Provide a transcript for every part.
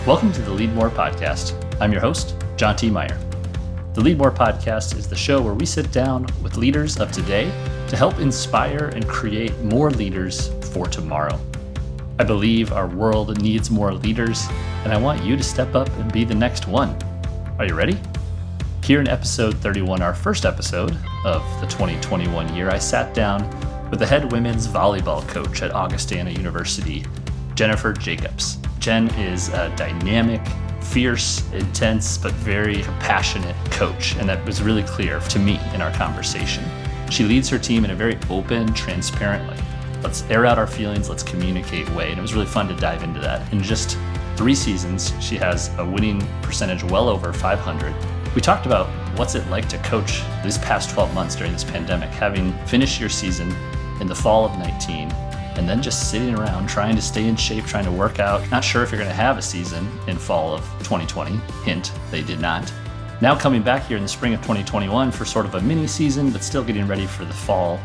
Welcome to the Leadmore podcast. I'm your host, John T. Meyer. The Leadmore podcast is the show where we sit down with leaders of today to help inspire and create more leaders for tomorrow. I believe our world needs more leaders, and I want you to step up and be the next one. Are you ready? Here in episode 31, our first episode of the 2021 year, I sat down with the head women's volleyball coach at Augustana University, Jennifer Jacobs. Jen is a dynamic, fierce, intense, but very compassionate coach, and that was really clear to me in our conversation. She leads her team in a very open, transparent, let's air out our feelings, let's communicate way, and it was really fun to dive into that. In just 3 seasons, she has a winning percentage well over 500. We talked about what's it like to coach these past 12 months during this pandemic, having finished your season in the fall of 19, and then just sitting around trying to stay in shape, trying to work out, not sure if you're going to have a season in fall of 2020. Hint, they did not. Now coming back here in the spring of 2021 for sort of a mini season, but still getting ready for the fall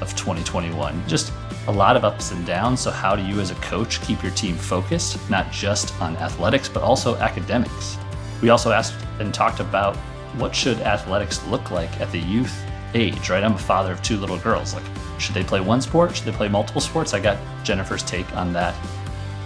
of 2021. Just a lot of ups and downs. So how do you as a coach keep your team focused, not just on athletics, but also academics? We also asked and talked about what should athletics look like at the youth age, right? I'm a father of 2 little girls. Should they play one sport? Should they play multiple sports? I got Jennifer's take on that.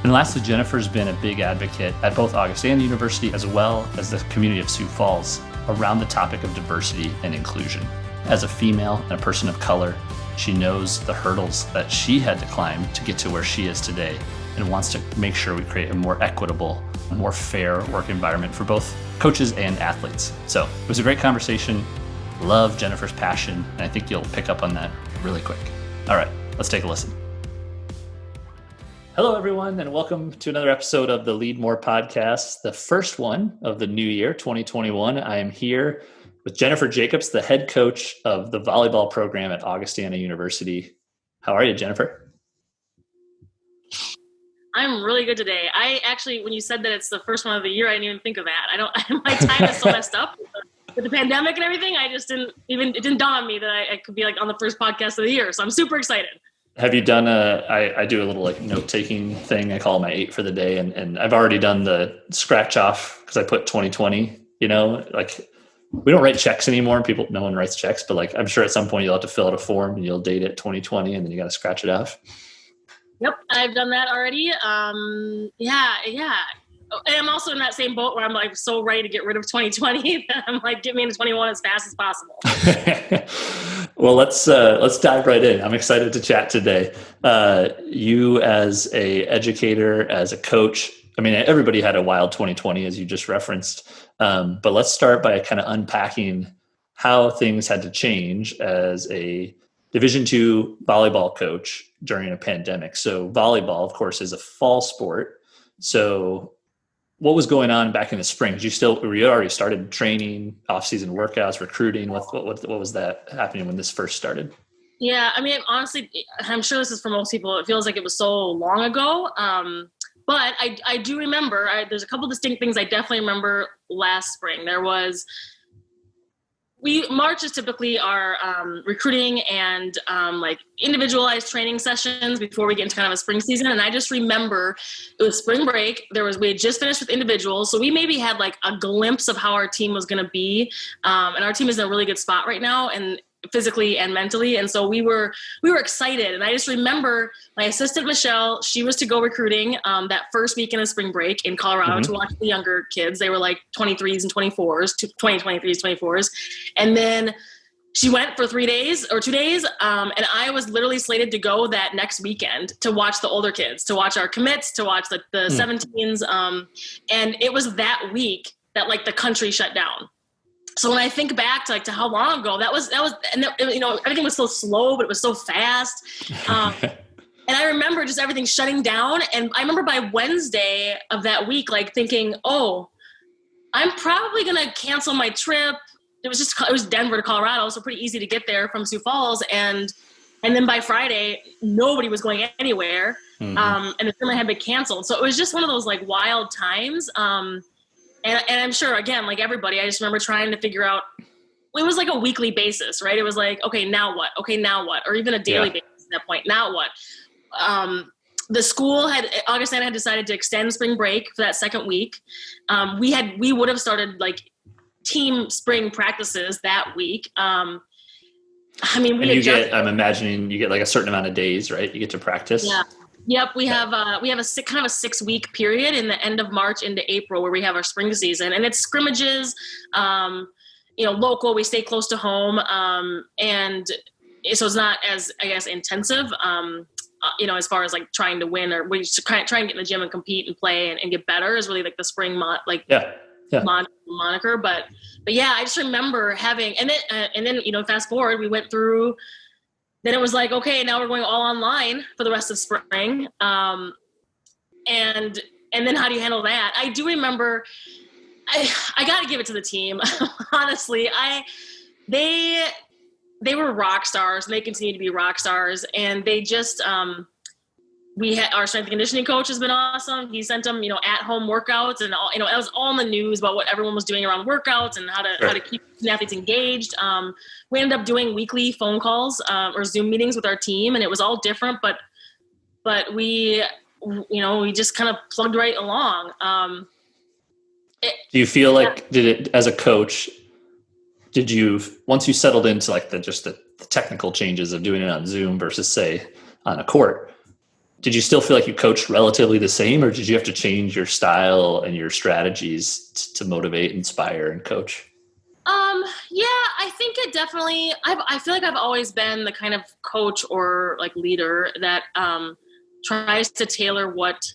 And lastly, Jennifer's been a big advocate at both Augustana University as well as the community of Sioux Falls around the topic of diversity and inclusion. As a female and a person of color, she knows the hurdles that she had to climb to get to where she is today and wants to make sure we create a more equitable, more fair work environment for both coaches and athletes. So it was a great conversation. Love Jennifer's passion, and I think you'll pick up on that really quick. All right, let's take a listen. Hello, everyone, and welcome to another episode of the Leadmore podcast, the first one of the new year, 2021. I am here with Jennifer Jacobs, the head coach of the volleyball program at Augustana University. How are you, Jennifer? I'm really good today. I actually, when you said that it's the first one of the year, I didn't even think of that. My time is so messed up with the pandemic and everything. It didn't dawn on me that I could be on the first podcast of the year. So I'm super excited. Have you done I do a little note-taking thing. I call my 8 for the day. And I've already done the scratch off because I put 2020, we don't write checks anymore. No one writes checks, but I'm sure at some point you'll have to fill out a form and you'll date it 2020 and then you got to scratch it off. Yep. I've done that already. Yeah. And I'm also in that same boat where I'm so ready to get rid of 2020 that I'm get me into 21 as fast as possible. Well, let's dive right in. I'm excited to chat today. You as a educator, as a coach, everybody had a wild 2020 as you just referenced. But let's start by kind of unpacking how things had to change as a Division II volleyball coach during a pandemic. So volleyball, of course, is a fall sport. So what was going on back in the spring? Were you already started training, off-season workouts, recruiting? What was that happening when this first started? Yeah, honestly, I'm sure this is for most people. It feels like it was so long ago. But I do remember, there's a couple distinct things I definitely remember last spring. March is typically our recruiting and individualized training sessions before we get into kind of a spring season. And I just remember it was spring break. We had just finished with individuals. So we maybe had a glimpse of how our team was going to be. And our team is in a really good spot right now, and physically and mentally. And so we were excited. And I just remember my assistant, Michelle, she was to go recruiting that first weekend of spring break in Colorado to watch the younger kids. They were 23s and 24s, 23s, 24s. And then she went for 3 days or 2 days. And I was literally slated to go that next weekend to watch the older kids, to watch our commits, to watch the 17s. And it was that week that the country shut down. So when I think back to how long ago that was, and everything was so slow, but it was so fast. And I remember just everything shutting down. And I remember by Wednesday of that week, thinking, oh, I'm probably going to cancel my trip. It was Denver to Colorado, so pretty easy to get there from Sioux Falls. And then by Friday, nobody was going anywhere. And the tournament had been canceled. So it was just one of those wild times. And I'm sure, again, everybody, I just remember trying to figure out, it was a weekly basis, right? It was okay, now what? Okay, now what? Or even a daily basis at that point. Now what? the school Augustana had decided to extend spring break for that second week. We would have started like team spring practices that week. I'm imagining you get like a certain amount of days, right? You get to practice. Yeah. Yep. We have a 6-week period in the end of March into April where we have our spring season, and it's scrimmages, local, we stay close to home. And so it's not as, I guess, intensive, as far as like trying to win, or we just try and get in the gym and compete and play and get better is really like the spring moniker. But yeah, I just remember having, and then fast forward, we went through, then it was like, okay, now we're going all online for the rest of spring. And then how do you handle that? I do remember, I got to give it to the team. Honestly, they were rock stars, and they continue to be rock stars. And they just, we had our strength and conditioning coach has been awesome. He sent them, at home workouts, and all, it was all in the news about what everyone was doing around workouts and how to keep athletes engaged. We ended up doing weekly phone calls, or Zoom meetings with our team, and it was all different, but we just kind of plugged right along. Do you feel like, as a coach, once you settled into like the technical changes of doing it on Zoom versus say on a court, did you still feel like you coached relatively the same, or did you have to change your style and your strategies to motivate, inspire, and coach? Yeah, I think it definitely, I feel like I've always been the kind of coach or like leader that tries to tailor what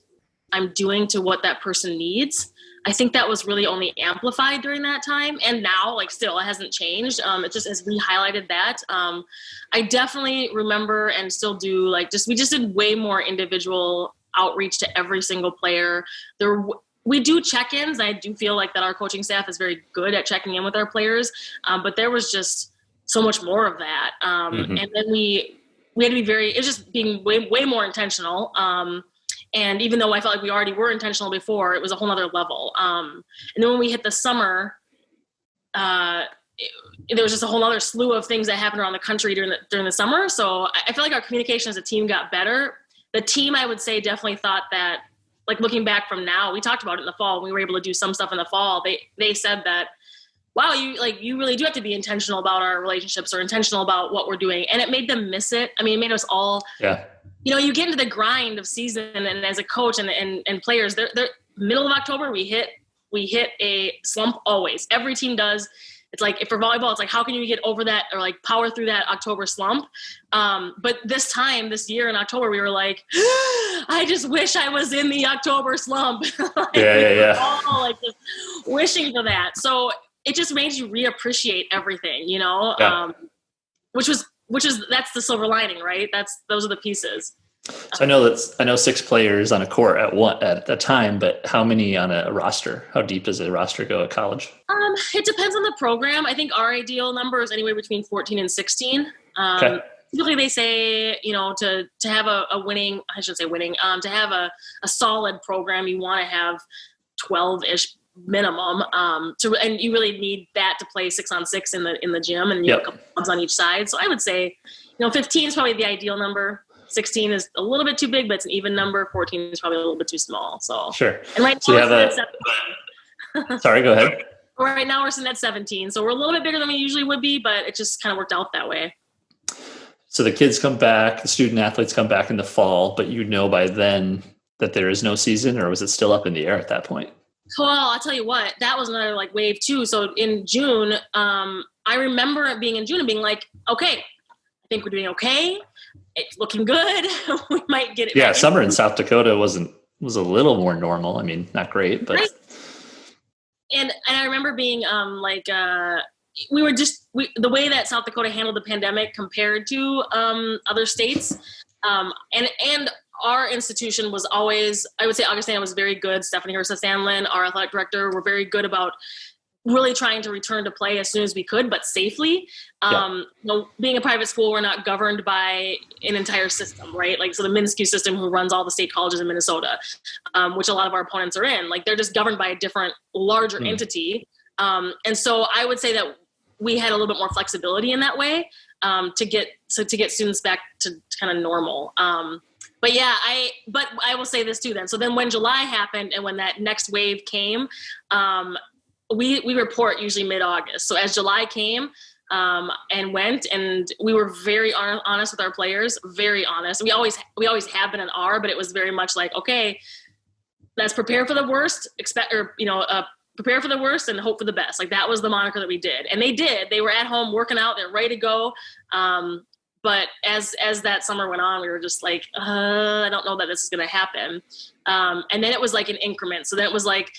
I'm doing to what that person needs. I think that was really only amplified during that time. And now, like, still, it hasn't changed. It just has re-highlighted that. I definitely remember and still do, we just did way more individual outreach to every single player. We do check-ins. I do feel like that our coaching staff is very good at checking in with our players. But there was just so much more of that. And then we had to be it was just being way more intentional. And even though I felt like we already were intentional before, it was a whole other level. And then when we hit the summer, there was just a whole other slew of things that happened around the country during the summer. So I feel like our communication as a team got better. The team, I would say, definitely thought that, like, looking back from now, we talked about it in the fall. We were able to do some stuff in the fall. They said that, wow, you really do have to be intentional about our relationships, or intentional about what we're doing. And it made them miss it. I mean, it made us all, you get into the grind of season, and as a coach and players, they're middle of October, we hit a slump always. Every team does. It's like, if for volleyball, it's like, how can you get over that, or like power through that October slump? But this year in October, we were like, I just wish I was in the October slump. We were all like just wishing for that. So it just made you reappreciate everything, which is that's the silver lining, right? Those are the pieces. So I know 6 players on a court at a time, but how many on a roster? How deep does a roster go at college? It depends on the program. I think our ideal number is anywhere between 14 and 16. Typically they say, to have a winning, I shouldn't say winning, to have a solid program, you want to have 12-ish minimum, and you really need that to play 6-on-6 in the gym, and a couple clubs on each side. So I would say, 15 is probably the ideal number. 16 is a little bit too big, but it's an even number. 14 is probably a little bit too small. So sure. And right now we're at 17. Sorry, go ahead. Right now we're sitting at 17, so we're a little bit bigger than we usually would be, but it just kind of worked out that way. So the kids come back, the student athletes come back in the fall, but by then that there is no season, or was it still up in the air at that point? Well, I'll tell you what, that was another wave too. So in June, I remember it being in June and being like, okay, I think we're doing okay. It's looking good. We might get it. Yeah, summer in South Dakota was a little more normal. I mean, not great, but. Right. And I remember being the way that South Dakota handled the pandemic compared to other states, and our institution was always, I would say Augustana was very good. Stephanie Hursa-Sandlin, our athletic director, were very good about really trying to return to play as soon as we could, but safely. Being a private school, we're not governed by an entire system, right? So the Minsky system, who runs all the state colleges in Minnesota, which a lot of our opponents are in, they're just governed by a different, larger entity. And so I would say that we had a little bit more flexibility in that way, to get students back to kind of normal. But yeah, I will say this too then. So then when July happened and when that next wave came, we report usually mid-August. So as July came and went, and we were very honest with our players, very honest. We always have been and are, but it was very much like, okay, let's prepare for the worst, prepare for the worst and hope for the best. Like that was the moniker that we did. And they did. They were at home working out. They're ready to go. But as that summer went on, we were just like, I don't know that this is going to happen. And then it was like an increment. So then it was like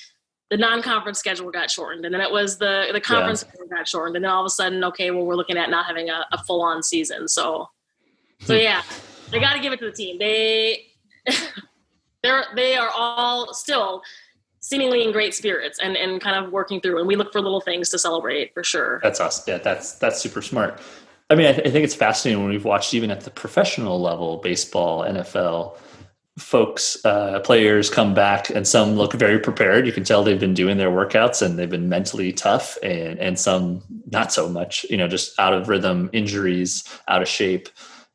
the non-conference schedule got shortened. And then it was the conference schedule got shortened. And then all of a sudden, okay, well, we're looking at not having a full-on season. So yeah, I got to give it to the team. They are all still seemingly in great spirits and kind of working through. And we look for little things to celebrate for sure. That's awesome. Yeah, that's super smart. I mean, I think it's fascinating when we've watched even at the professional level, baseball, NFL, folks, players come back and some look very prepared. You can tell they've been doing their workouts and they've been mentally tough, and some not so much, just out of rhythm, injuries, out of shape.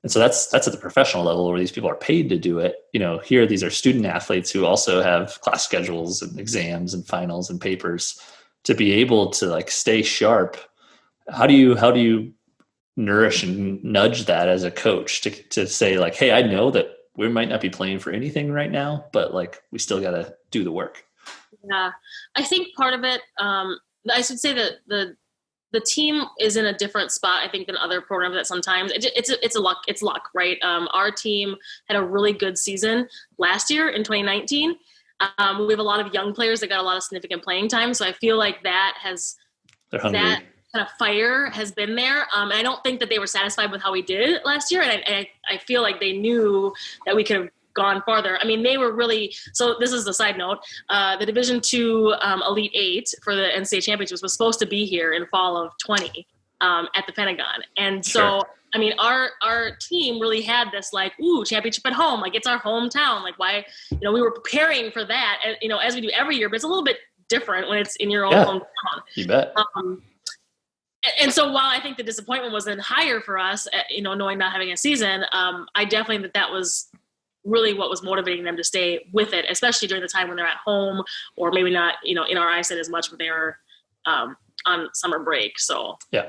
And so that's at the professional level where these people are paid to do it. Here, these are student athletes who also have class schedules and exams and finals and papers to be able to like stay sharp. How do you nourish and nudge that as a coach to say like, hey, I know that we might not be playing for anything right now, but like we still got to do the work. Yeah, I think part of it, I should say that the team is in a different spot, I think, than other programs that sometimes it's luck, right? Our team had a really good season last year in 2019. We have a lot of young players that got a lot of significant playing time. So I feel like they're hungry. That kind of fire has been there. And I don't think that they were satisfied with how we did last year. And I feel like they knew that we could have gone farther. I mean, they were really, so this is the side note, the Division II Elite 8 for the NCAA Championships was supposed to be here in fall of 20 at the Pentagon. And so, sure. I mean, our team really had this like, ooh, championship at home. Like it's our hometown. Like why, we were preparing for that, as we do every year, but it's a little bit different when it's in your own hometown. You bet. And so while I think the disappointment was then higher for us, knowing not having a season, I definitely think that was really what was motivating them to stay with it, especially during the time when they're at home or maybe not, in our eyesight as much when they were on summer break. So, yeah.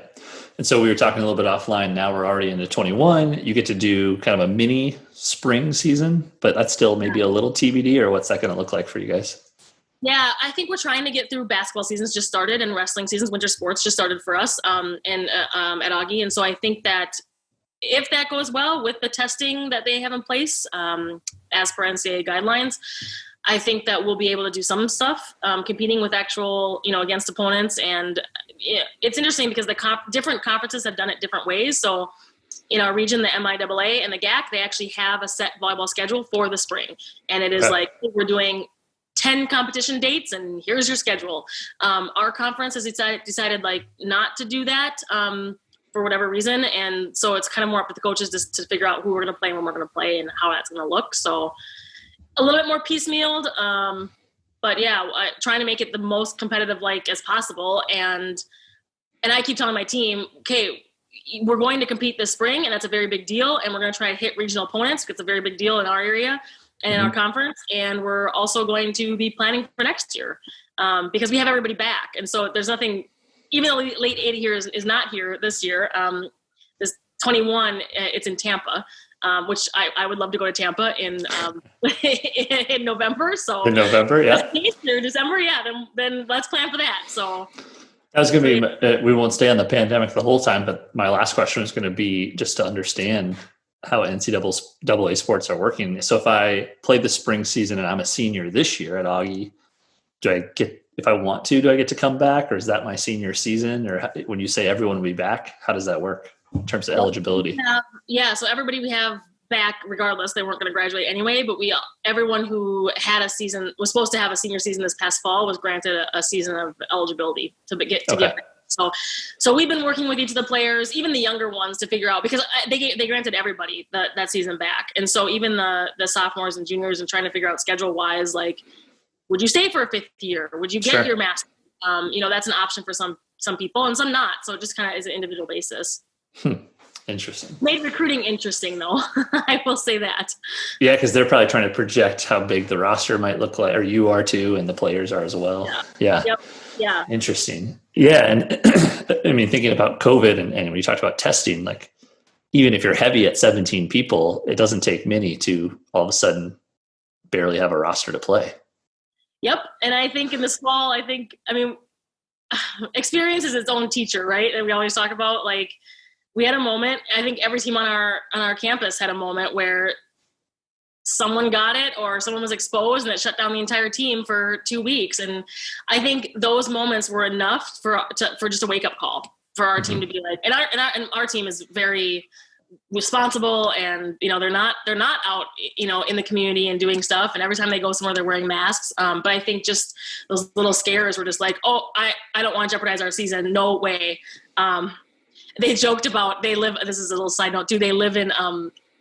And so we were talking a little bit offline. Now we're already into 21. You get to do kind of a mini spring season, but that's still maybe a little TBD, or what's that going to look like for you guys? Yeah, I think we're trying to get through basketball seasons just started and wrestling seasons, winter sports just started for us at Augie. And so I think that if that goes well with the testing that they have in place as per NCAA guidelines, I think that we'll be able to do some stuff competing with actual, against opponents. And it's interesting because the different conferences have done it different ways. So in our region, the MIAA and the GAC, they actually have a set volleyball schedule for the spring. And it is like we're doing 10 competition dates and here's your schedule. Our conference has decided like not to do that for whatever reason. And so it's kind of more up to the coaches to figure out who we're going to play and when we're going to play and how that's going to look. So a little bit more piecemealed. But yeah, trying to make it the most competitive as possible. And I keep telling my team, okay, we're going to compete this spring and that's a very big deal. And we're going to try to hit regional opponents because it's a very big deal in our area and in our conference. And we're also going to be planning for next year because we have everybody back. And so there's nothing, even though late 80 here is not here this year, this 21, it's in Tampa, which I would love to go to Tampa in in November. So in November, yeah. Or December, yeah, then let's plan for that. So that was going to be, we won't stay on the pandemic the whole time, but my last question is going to be just to understand how NCAA sports are working. So if I play the spring season and I'm a senior this year at Augie, if I want to, do I get to come back, or is that my senior season? Or when you say everyone will be back, how does that work in terms of eligibility? So everybody we have back regardless. They weren't going to graduate anyway, but everyone who had a season, was supposed to have a senior season this past fall, was granted a season of eligibility to get back. So we've been working with each of the players, even the younger ones, to figure out, because they granted everybody that season back. And so even the sophomores and juniors, and trying to figure out schedule wise, would you stay for a fifth year? Would you get your master's? That's an option for some people and some not. So it just kind of is an individual basis. Interesting. Made recruiting interesting, though. I will say that. Yeah, because they're probably trying to project how big the roster might look like, or you are too, and the players are as well. Yeah. Yeah. Yep. Yeah. Interesting. Yeah. And I mean, thinking about COVID and when you talked about testing, like even if you're heavy at 17 people, it doesn't take many to all of a sudden barely have a roster to play. Yep. And I think in this fall, experience is its own teacher, right? And we always talk about, like, we had a moment, I think every team on our campus had a moment where someone got it or someone was exposed and it shut down the entire team for 2 weeks. And I think those moments were enough for just a wake up call for our team to be like, and our team is very responsible, and they're not out in the community and doing stuff, and every time they go somewhere they're wearing masks, but I think just those little scares were just like, oh, I don't want to jeopardize our season, no way. They joked about, this is a little side note too, they live in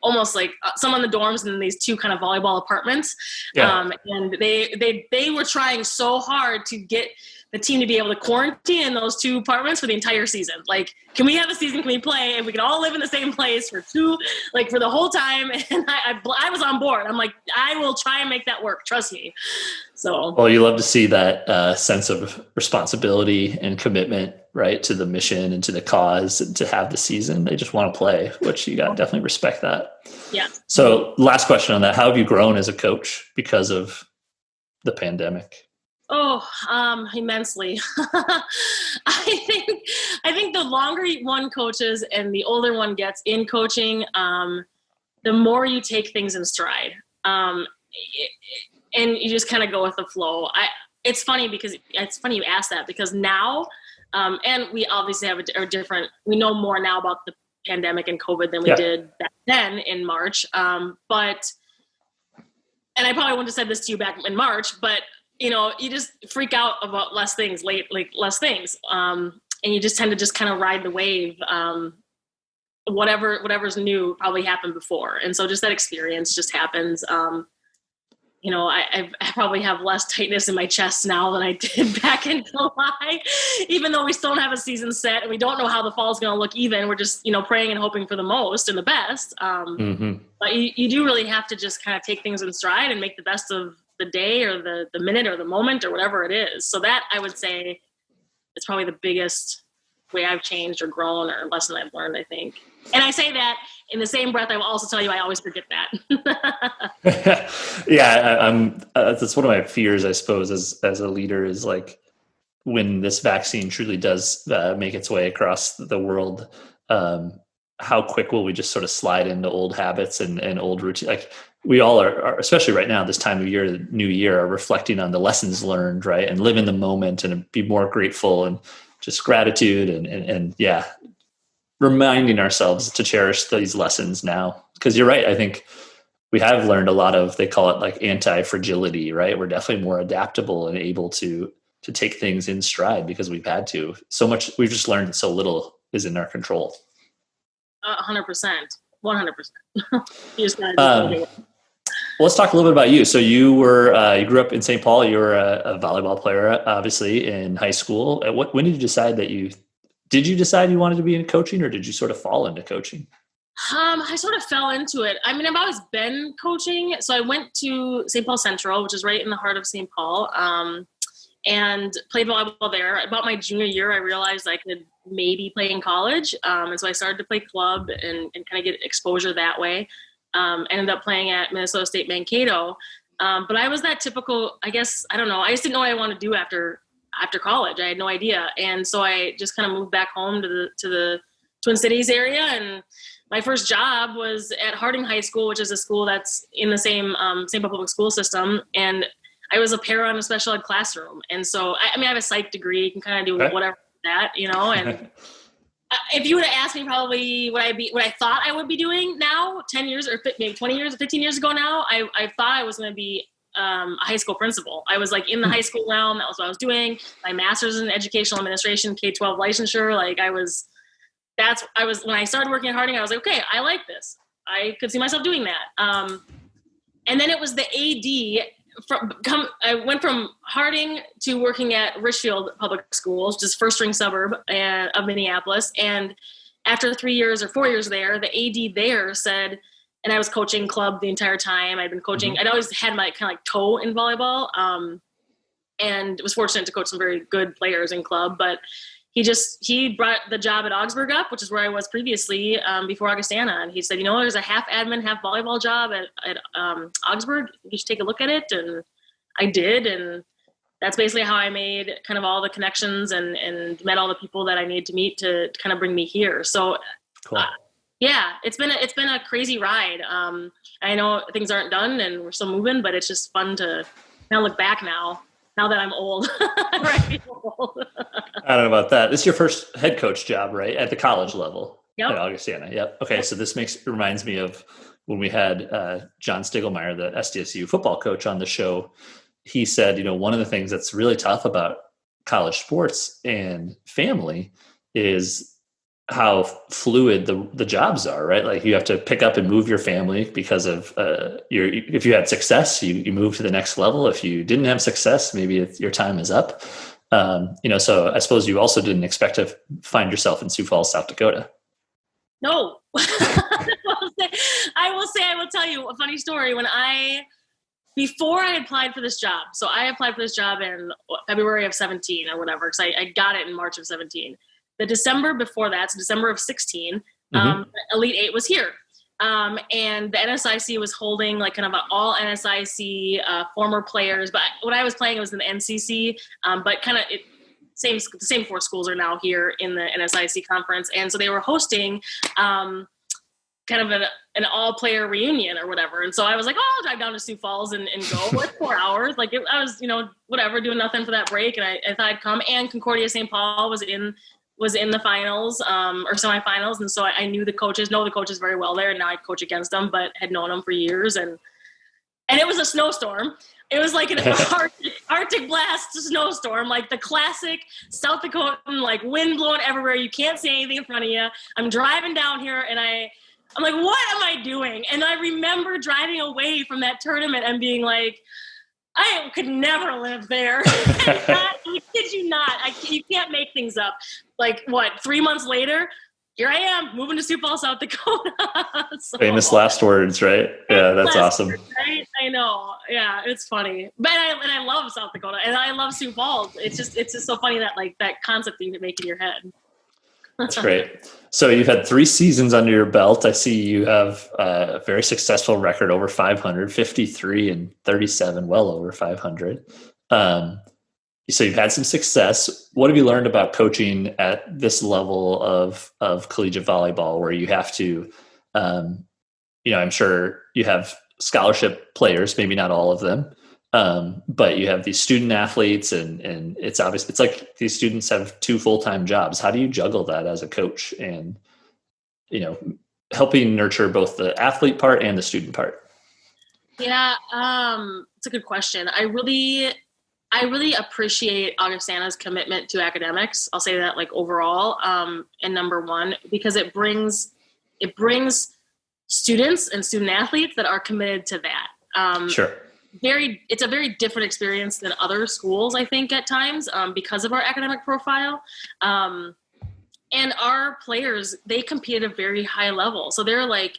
almost like some on the dorms and then these two kind of volleyball apartments. Yeah. And they were trying so hard to get the team to be able to quarantine in those two apartments for the entire season. Like, can we have a season? Can we play? And we can all live in the same place for the whole time. And I was on board. I'm like, I will try and make that work. Trust me. So. Well, you love to see that sense of responsibility and commitment, right, to the mission and to the cause, and to have the season. They just want to play, which you got to definitely respect that. Yeah. So last question on that. How have you grown as a coach because of the pandemic? Oh, immensely. I think the longer one coaches and the older one gets in coaching, the more you take things in stride. And you just kind of go with the flow. It's funny you ask that, because now, and we obviously have we know more now about the pandemic and COVID than we did back then in March. And I probably wouldn't have said this to you back in March, but you just freak out about less things. And you just tend to just kind of ride the wave. Whatever's new probably happened before. And so just that experience just happens. I probably have less tightness in my chest now than I did back in July, even though we still don't have a season set and we don't know how the fall is going to look even. We're just, praying and hoping for the most and the best. But you do really have to just kind of take things in stride and make the best of the day or the minute or the moment or whatever it is. So that, I would say, is probably the biggest way I've changed or grown or lesson I've learned, I think. And I say that in the same breath, I will also tell you I always forget that. Yeah, that's one of my fears, I suppose, as a leader, is like when this vaccine truly does make its way across the world, how quick will we just sort of slide into old habits and old routine? Like we all are, especially right now, this time of year, the new year, are reflecting on the lessons learned, right? And live in the moment and be more grateful and just gratitude and reminding ourselves to cherish these lessons now. Because you're right. I think we have learned a lot of, they call it like anti-fragility, right? We're definitely more adaptable and able to take things in stride because we've had to. So much, we've just learned so little is in our control. 100%. 100%. You just gotta let's talk a little bit about you. So you grew up in St. Paul. You were a volleyball player, obviously, in high school. When did you decide did you decide you wanted to be in coaching, or did you sort of fall into coaching? I sort of fell into it. I mean, I've always been coaching. So I went to St. Paul Central, which is right in the heart of St. Paul, and played volleyball there. About my junior year, I realized I could maybe play in college. And so I started to play club and kind of get exposure that way. Ended up playing at Minnesota State Mankato. But I was that typical, I guess, I don't know. I just didn't know what I wanted to do after college. I had no idea. And so I just kind of moved back home to the Twin Cities area. And my first job was at Harding High School, which is a school that's in the same St. Paul public school system. And I was a para in a special ed classroom. And so, I have a psych degree. You can kind of do whatever with that, and if you would have asked me probably what I thought I would be doing now, 10 years or maybe 20 years or 15 years ago now, I thought I was going to be a high school principal. I was like in the high school realm. That was what I was doing. My master's in educational administration, K-12 licensure. When I started working at Harding, I was like, okay, I like this. I could see myself doing that. And then it was the AD. I went from Harding to working at Richfield Public Schools, just first string suburb of Minneapolis. And after 3 years or 4 years there, the AD there said, and I was coaching club the entire time. I'd been coaching. I'd always had my kind of like toe in volleyball, and was fortunate to coach some very good players in club. But he brought the job at Augsburg up, which is where I was previously before Augustana. And he said, there's a half admin, half volleyball job at Augsburg. You should take a look at it. And I did. And that's basically how I made kind of all the connections and met all the people that I needed to meet to kind of bring me here. So cool. Yeah, it's been a crazy ride. I know things aren't done and we're still moving, but it's just fun to kind of look back now that I'm old. Right? I don't know about that. This is your first head coach job, right? At the college level. Yep. At Augustana. Yep. Okay. So this reminds me of when we had John Stiglmeyer, the SDSU football coach, on the show. He said, one of the things that's really tough about college sports and family is how fluid the jobs are, right? Like you have to pick up and move your family because of if you had success, you move to the next level. If you didn't have success, maybe your time is up. So I suppose you also didn't expect to find yourself in Sioux Falls, South Dakota. No. I will tell you a funny story. Before I applied for this job, so I applied for this job in February of 17 or whatever, because I got it in March of 17. The December before that, so December of 16, Elite 8 was here. And the NSIC was holding like kind of an all NSIC former players. But what I was playing was in the NCC, but kind of the same four schools are now here in the NSIC conference. And so they were hosting kind of an all-player reunion or whatever. And so I was like, I'll drive down to Sioux Falls and go. Like 4 hours. Like I was, whatever, doing nothing for that break. And I thought I'd come. And Concordia St. Paul was in the finals or semifinals. And so I know the coaches very well there. And now I coach against them, but had known them for years. And it was a snowstorm. It was like an Arctic blast snowstorm, like the classic South Dakotan, like wind blowing everywhere. You can't see anything in front of you. I'm driving down here and I'm like, what am I doing? And I remember driving away from that tournament and being like, I could never live there. I kid you not. You can't make things up. Like, 3 months later, here I am, moving to Sioux Falls, South Dakota. So, famous last words, right? Yeah, that's awesome. Words, right? I know. Yeah, it's funny. But I love South Dakota, and I love Sioux Falls. It's just so funny that that concept that you make in your head. That's great. So you've had 3 seasons under your belt. I see you have a very successful record, over 500, 53 and 37, well over 500. So you've had some success. What have you learned about coaching at this level of collegiate volleyball, where you have to, I'm sure you have scholarship players, maybe not all of them, but you have these student athletes and it's obvious. It's like these students have 2 full-time jobs. How do you juggle that as a coach and, helping nurture both the athlete part and the student part? Yeah. It's a good question. I really appreciate Augustana's commitment to academics. I'll say that overall, and number one, because it brings students and student athletes that are committed to that. Sure. It's a very different experience than other schools, I think, at times, because of our academic profile. And our players, they compete at a very high level. So they're I'll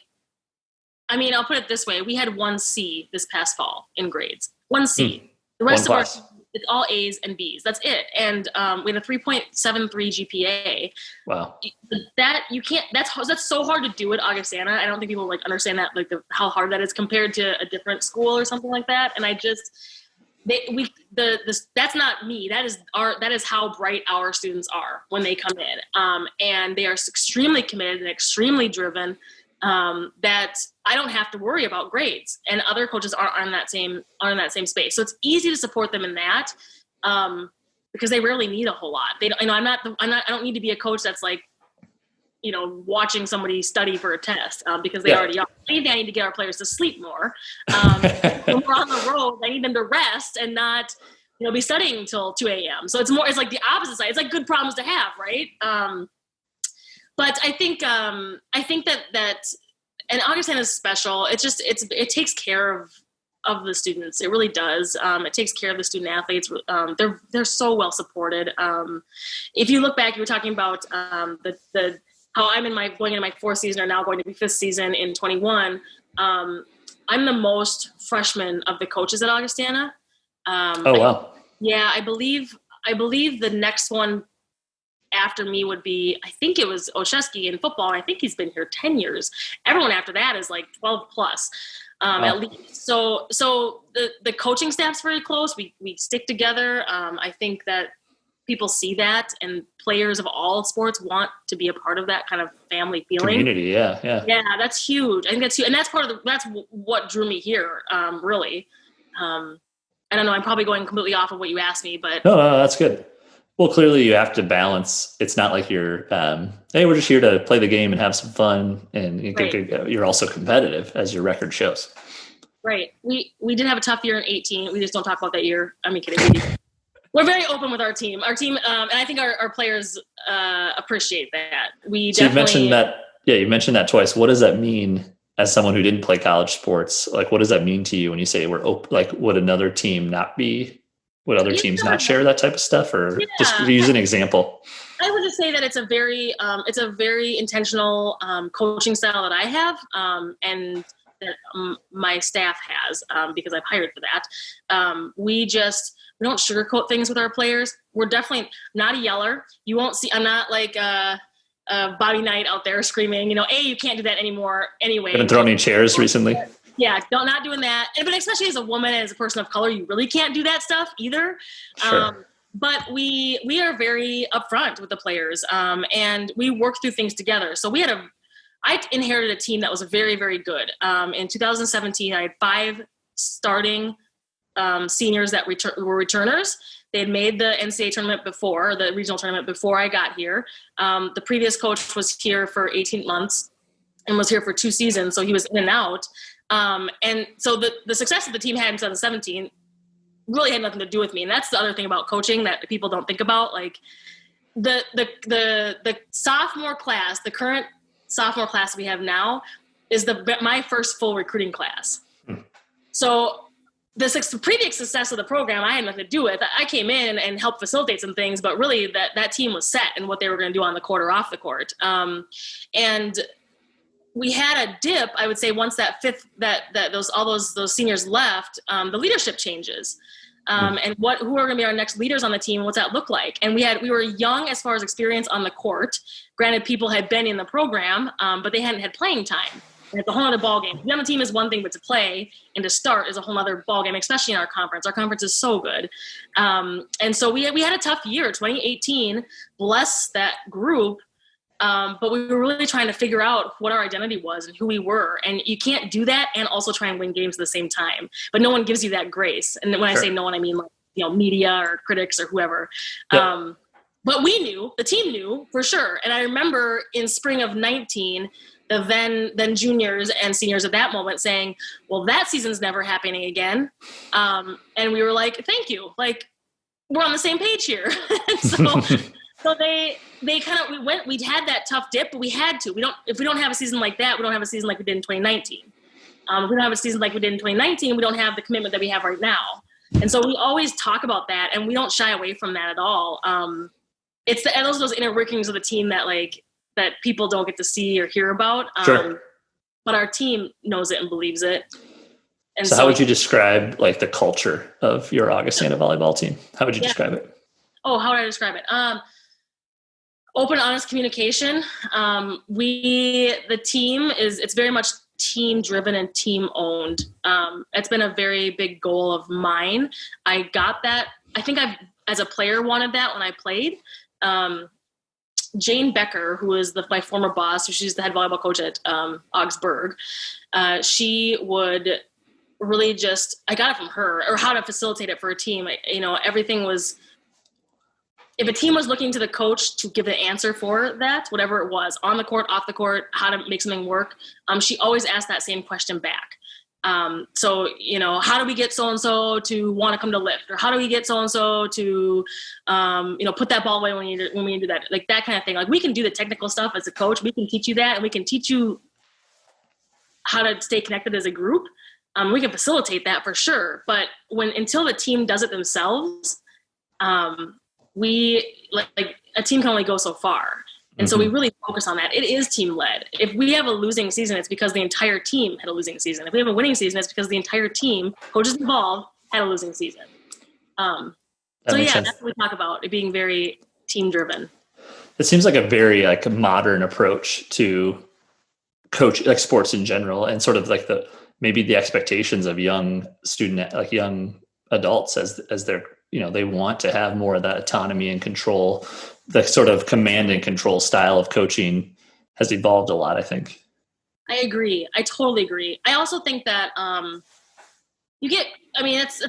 put it this way. We had 1 C this past fall in grades. 1 C. The rest of our, it's all A's and B's. That's it. And we had a 3.73 GPA. Wow. That's so hard to do at Augustana. I don't think people understand that, how hard that is compared to a different school or something like that. And that's not me. That is how bright our students are when they come in. And they are extremely committed and extremely driven. That I don't have to worry about grades, and other coaches are in that same space. So it's easy to support them in that, because they rarely need a whole lot. I don't need to be a coach that's watching somebody study for a test, because they already are. Anything, I need to get our players to sleep more. When we're on the road, I need them to rest and not, be studying until 2 a.m. So it's like the opposite side. It's like good problems to have, right? But I think that and Augustana is special. It takes care of the students. It really does. It takes care of the student athletes. They're so well supported. If you look back, you were talking about the how I'm going into my fourth season, or now going to be fifth season in 21. I'm the most freshman of the coaches at Augustana. Wow. Yeah, I believe the next one after me would be, I think it was Oshesky in football. I think he's been here 10 years. Everyone after that is like 12 plus, at least. So the coaching staff's very close. We stick together. I think that people see that, and players of all sports want to be a part of that kind of family feeling. Community, yeah. Yeah, that's huge. I think that's huge. And that's that's what drew me here, really. I don't know, I'm probably going completely off of what you asked me, but. No, that's good. Well, clearly you have to balance. It's not like you're, hey, we're just here to play the game and have some fun. And you're also competitive, as your record shows. Right. We did have a tough year in 18. We just don't talk about that year. I mean, kidding. We're very open with our team. And I think our players appreciate that. You mentioned that twice. What does that mean as someone who didn't play college sports? Like, what does that mean to you when you say we're open? Like, would another team not be? Would other teams not share that type of stuff, or just use an example? I would just say that it's a very intentional coaching style that I have, and that my staff has, because I've hired for that. We don't sugarcoat things with our players. We're definitely not a yeller. You won't see. I'm not like Bobby Knight out there screaming. You can't do that anymore. Anyway, been throwing any chairs recently. Yeah, not doing that. But especially as a woman and as a person of color, you really can't do that stuff either. Sure. But we are very upfront with the players, and we work through things together. So I inherited a team that was very, very good. In 2017, I had 5 starting seniors that were returners. They had made the NCAA tournament before, the regional tournament before I got here. The previous coach was here for 18 months and was here for 2 seasons, so he was in and out. And so the success that the team had in 2017 really had nothing to do with me. And that's the other thing about coaching that people don't think about. Like the sophomore class, the current sophomore class we have now is my first full recruiting class. So the previous success of the program, I had nothing to do with. I came in and helped facilitate some things, but really that team was set in what they were going to do on the court or off the court. And we had a dip, I would say, once those seniors left, the leadership changes. And who are going to be our next leaders on the team? What's that look like? And we were young as far as experience on the court. Granted, people had been in the program, but they hadn't had playing time. And it's a whole other ballgame. To be on the team is one thing, but to play and to start is a whole other ballgame, especially in our conference. Our conference is so good. And so we had a tough year, 2018. Bless that group. But we were really trying to figure out what our identity was and who we were. And you can't do that and also try and win games at the same time. But no one gives you that grace. And when I say no one, I mean media or critics or whoever. Yeah. But the team knew for sure. And I remember in spring of 19, the then juniors and seniors at that moment saying, well, that season's never happening again. And we were like, thank you. Like, we're on the same page here. So we'd had that tough dip, but we had to. If we don't have a season like that, we don't have a season like we did in 2019. If we don't have a season like we did in 2019, we don't have the commitment that we have right now. And so we always talk about that, and we don't shy away from that at all. It's those inner workings of the team that people don't get to see or hear about. Sure. But our team knows it and believes it. And so how would you describe like the culture of your Augustana volleyball team? How would you describe it? Oh, how would I describe it? Open, honest communication. The team it's very much team driven and team owned. It's been a very big goal of mine. I got that. I think as a player wanted that when I played. Jane Becker, who is my former boss, she's the head volleyball coach at Augsburg. She would really I got it from her, or how to facilitate it for a team. Everything was, if a team was looking to the coach to give the answer for that, whatever it was, on the court, off the court, how to make something work, she always asked that same question back. So, how do we get so-and-so to want to come to lift? Or how do we get so-and-so to, put that ball away when we do that? Like that kind of thing. Like we can do the technical stuff as a coach. We can teach you that, and we can teach you how to stay connected as a group. We can facilitate that for sure. But until the team does it themselves, a team can only go so far. And so we really focus on that. It is team led. If we have a losing season, it's because the entire team had a losing season. If we have a winning season, it's because the entire team, coaches involved, had a losing season. So yeah, sense. that's what we talk about, it being very team driven. It seems like a very like modern approach to coach, like sports in general, and sort of like maybe the expectations of young adults as they're, they want to have more of that autonomy and control. The sort of command and control style of coaching has evolved a lot, I think. I agree. I totally agree. I also think that that's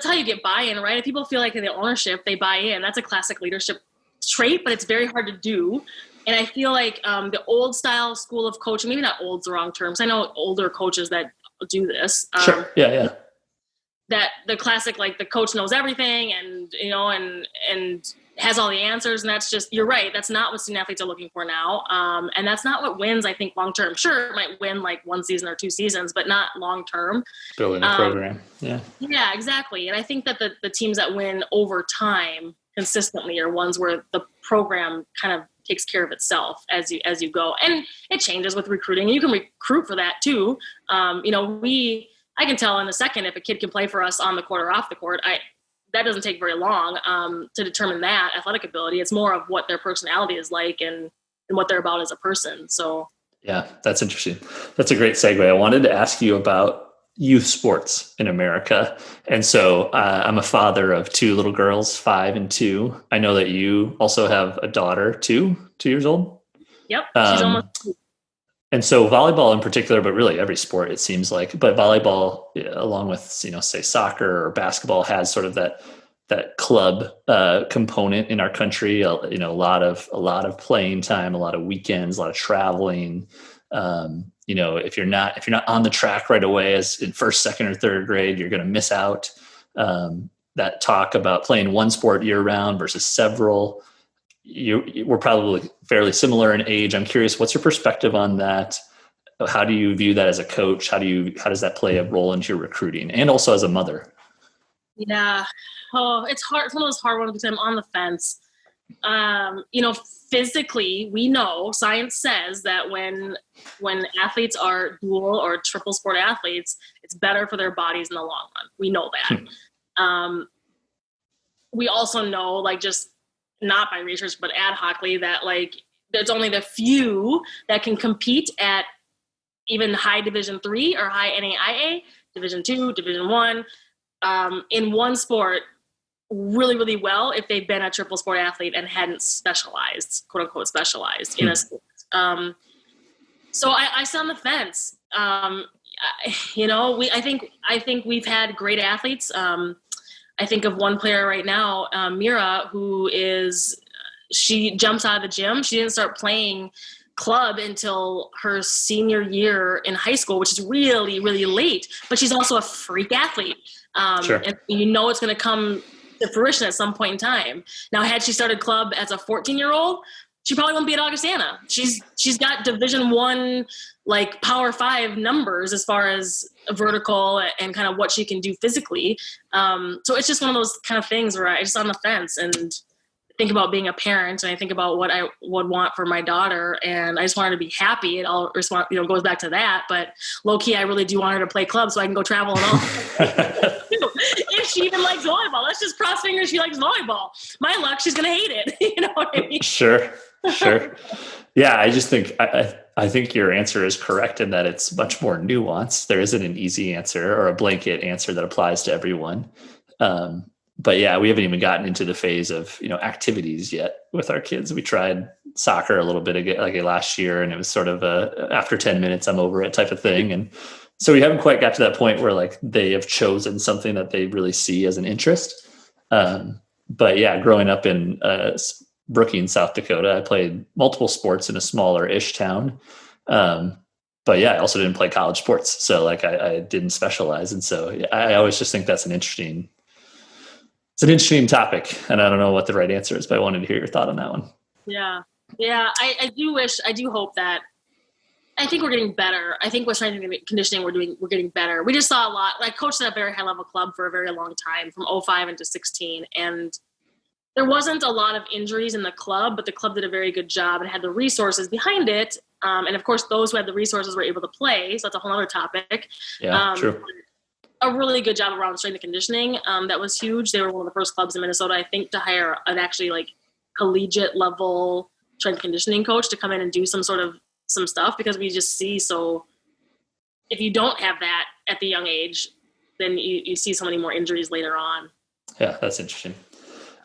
how you get buy-in, right? If people feel like the ownership, they buy in. That's a classic leadership trait, but it's very hard to do. And I feel like the old style school of coaching, maybe not old's the wrong terms. I know older coaches that do this. Sure. Yeah. That the classic, like the coach knows everything and has all the answers. And that's just, you're right. That's not what student athletes are looking for now. And that's not what wins, I think, long-term. Sure, it might win like one season or two seasons, but not long-term. Building a program. Yeah. Yeah, exactly. And I think that the teams that win over time consistently are ones where the program kind of takes care of itself as you go. And it changes with recruiting. You can recruit for that too. I can tell in a second if a kid can play for us on the court or off the court. That doesn't take very long to determine that athletic ability. It's more of what their personality is like and what they're about as a person. So yeah, that's interesting. That's a great segue. I wanted to ask you about youth sports in America. And so I'm a father of two little girls, 5 and 2. I know that you also have a daughter, 2 years old. Yep. She's almost 2. And so volleyball in particular, but really every sport, it seems like, but volleyball, along with, say soccer or basketball, has sort of that club component in our country. A lot of playing time, a lot of weekends, a lot of traveling. If you're not on the track right away, as in first, second, or third grade, you're going to miss out. That talk about playing one sport year round versus several. We're probably fairly similar in age. I'm curious, what's your perspective on that? How do you view that as a coach? How does that play a role into your recruiting and also as a mother? Yeah. Oh, it's hard. It's one of those hard ones because I'm on the fence. Physically, we know science says that when athletes are dual or triple sport athletes, it's better for their bodies in the long run. We know that. We also know, like, just not by research, but ad hocly, that like there's only the few that can compete at even high Division III or high NAIA, Division II, Division I, in one sport really, really well if they've been a triple sport athlete and hadn't specialized, quote unquote, specialized in a sport. So I sit on the fence. I think we've had great athletes. I think of one player right now, Mira, she jumps out of the gym. She didn't start playing club until her senior year in high school, which is really, really late. But she's also a freak athlete. Sure. And it's going to come to fruition at some point in time. Now, had she started club as a 14-year-old, she probably won't be at Augustana. She's got Division I, like Power 5 numbers as far as vertical and kind of what she can do physically. So it's just one of those kind of things where I just on the fence and think about being a parent, and I think about what I would want for my daughter, and I just want her to be happy. It all goes back to that. But low key, I really do want her to play club so I can go travel and all. If she even likes volleyball, let's just cross fingers she likes volleyball. My luck, she's gonna hate it. You know what I mean? Sure. Yeah, I just think I think your answer is correct in that it's much more nuanced. There isn't an easy answer or a blanket answer that applies to everyone. But yeah, we haven't even gotten into the phase of, activities yet with our kids. We tried soccer a little bit last year, and it was sort of after 10 minutes, I'm over it type of thing. And so we haven't quite got to that point where like they have chosen something that they really see as an interest. But yeah, growing up in Brookings, South Dakota, I played multiple sports in a smaller-ish town. But yeah, I also didn't play college sports. So like I didn't specialize. And so yeah, I always just think that's an interesting topic, and I don't know what the right answer is, but I wanted to hear your thought on that one. Yeah. I do hope that. I think we're getting better. I think with strength and conditioning, we're getting better. We just saw a lot. Like, coached at a very high level club for a very long time, from 05 into 16, and there wasn't a lot of injuries in the club, but the club did a very good job and had the resources behind it. And of course, those who had the resources were able to play. So that's a whole other topic. Yeah, true. A really good job around strength and conditioning. That was huge. They were one of the first clubs in Minnesota, I think, to hire an actually like collegiate level strength and conditioning coach to come in and do some stuff, because we just see, so if you don't have that at the young age, then you see so many more injuries later on. Yeah, that's interesting.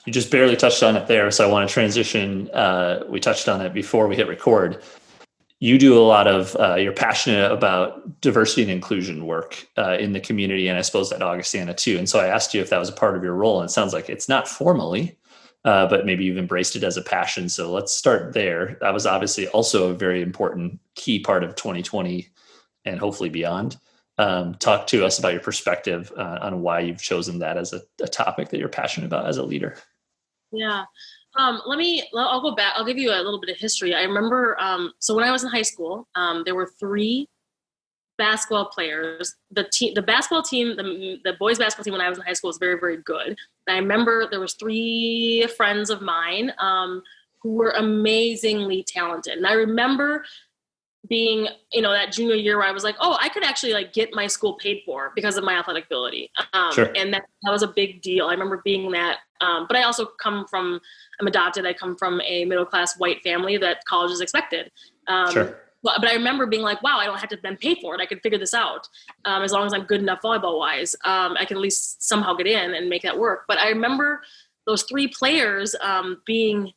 You just barely touched on it there, so I want to transition. We touched on it before we hit record. You do a lot of, you're passionate about diversity and inclusion work in the community, and I suppose at Augustana too. And so I asked you if that was a part of your role, and it sounds like it's not formally, but maybe you've embraced it as a passion. So let's start there. That was obviously also a very important key part of 2020 and hopefully beyond. Talk to us about your perspective on why you've chosen that as a topic that you're passionate about as a leader. Yeah. I'll go back. I'll give you a little bit of history. I remember, so when I was in high school, there were 3 basketball players. The basketball team, the boys basketball team when I was in high school was very, very good. And I remember there was 3 friends of mine who were amazingly talented. And I remember being, that junior year where I was like, oh, I could actually like get my school paid for because of my athletic ability. Sure. And that was a big deal. I remember being that, but I also I'm adopted. I come from a middle-class white family that college is expected. Sure. But I remember being like, wow, I don't have to then pay for it. I could figure this out. As long as I'm good enough volleyball wise, I can at least somehow get in and make that work. But I remember those 3 players being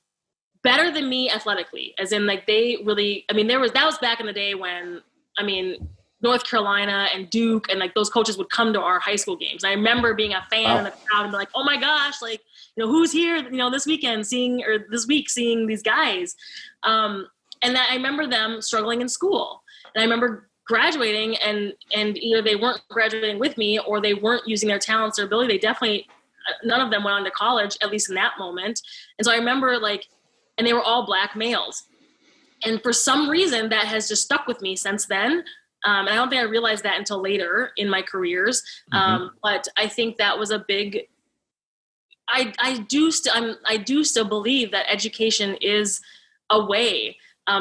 better than me athletically, as in like they really, that was back in the day when, North Carolina and Duke and like those coaches would come to our high school games. And I remember being a fan in the crowd and be like, oh my gosh, like, who's here, this weekend this week seeing these guys. And that I remember them struggling in school. And I remember graduating and either they weren't graduating with me or they weren't using their talents or ability. They definitely, none of them went on to college, at least in that moment. And so I remember and they were all Black males. And for some reason that has just stuck with me since then. And I don't think I realized that until later in my careers. But I think that was a big, I do still believe that education is a way